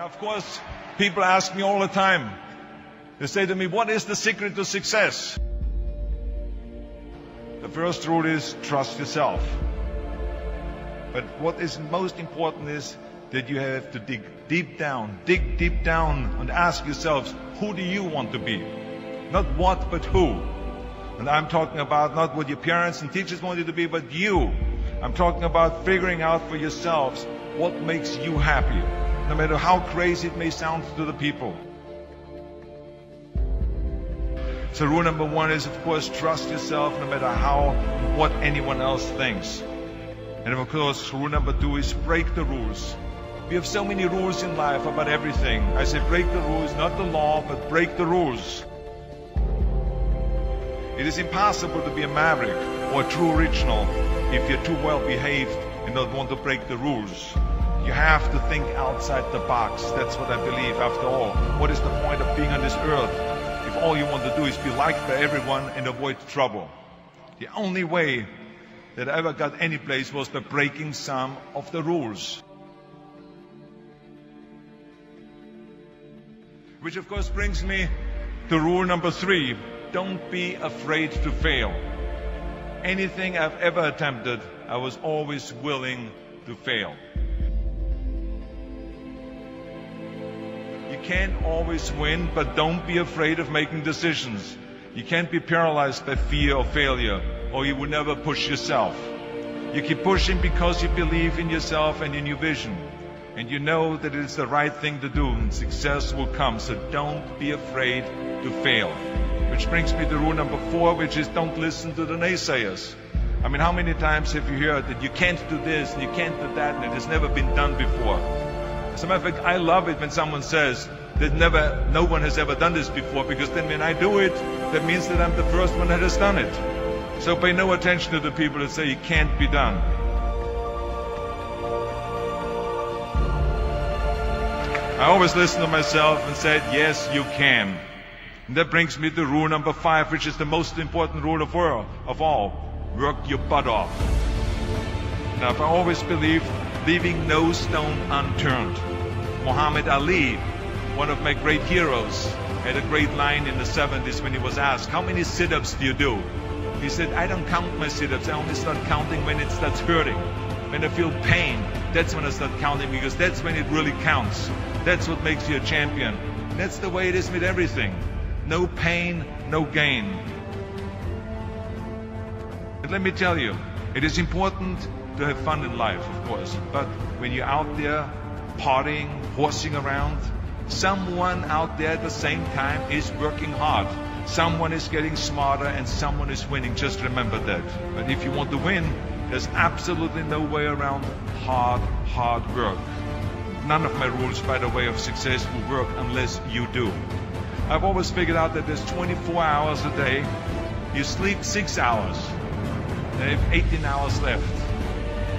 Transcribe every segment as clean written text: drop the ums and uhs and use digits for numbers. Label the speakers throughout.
Speaker 1: Of course, people ask me all the time. They say to me, what is the secret to success? The first rule is trust yourself. But what is most important is that you have to dig deep down and ask yourselves, who do you want to be? Not what, but who. And I'm talking about not what your parents and teachers want you to be, but you. I'm talking about figuring out for yourselves what makes you happy, no matter how crazy it may sound to the people. So rule number one is, of course, trust yourself no matter what anyone else thinks. And of course, rule number two is break the rules. We have so many rules in life about everything. I say break the rules, not the law, but break the rules. It is impossible to be a maverick or a true original if you're too well behaved and don't want to break the rules. You have to think outside the box. That's what I believe. After all, what is the point of being on this earth if all you want to do is be liked by everyone and avoid trouble? The only way that I ever got any place was by breaking some of the rules. Which of course brings me to rule number three. Don't be afraid to fail. Anything I've ever attempted, I was always willing to fail. You can't always win, but don't be afraid of making decisions. You can't be paralyzed by fear of failure, or you will never push yourself. You keep pushing because you believe in yourself and in your vision. And you know that it is the right thing to do, and success will come. So don't be afraid to fail. Which brings me to rule number four, which is don't listen to the naysayers. I mean, how many times have you heard that you can't do this and you can't do that and it has never been done before? As a matter of fact, I love it when someone says that no one has ever done this before, because then when I do it, that means that I'm the first one that has done it. So pay no attention to the people that say it can't be done. I always listen to myself and said, yes, you can. And that brings me to rule number five, which is the most important rule of all. Work your butt off. Now, I always believed leaving no stone unturned. Muhammad Ali, one of my great heroes, had a great line in the 70s when he was asked, how many sit-ups do you do? He said, I don't count my sit-ups. I only start counting when it starts hurting. When I feel pain, that's when I start counting, because that's when it really counts. That's what makes you a champion. That's the way it is with everything. No pain, no gain. And let me tell you, it is important to have fun in life, of course. But when you're out there partying, horsing around, someone out there at the same time is working hard. Someone is getting smarter and someone is winning. Just remember that. But if you want to win, there's absolutely no way around hard work. None of my rules, by the way, of success will work unless you do. I've always figured out that there's 24 hours a day. You sleep 6 hours. You have 18 hours left.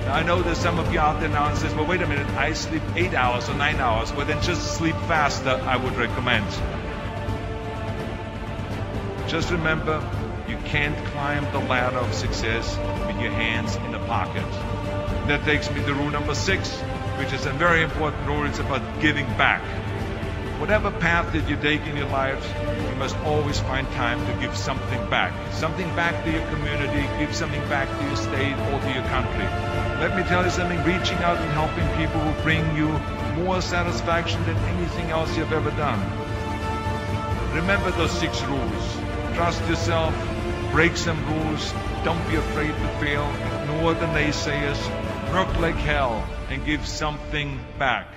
Speaker 1: Now, I know there's some of you out there now and says, well, wait a minute, I sleep 8 hours or 9 hours. Well, then just sleep faster, I would recommend. Just remember, you can't climb the ladder of success with your hands in a pocket. That takes me to rule number 6, which is a very important rule. It's about giving back. Whatever path that you take in your lives, you must always find time to give something back. Something back to your community, give something back to your state or to your country. Let me tell you something, reaching out and helping people will bring you more satisfaction than anything else you've ever done. Remember those 6 rules. Trust yourself, break some rules, don't be afraid to fail, ignore the naysayers, work like hell, and give something back.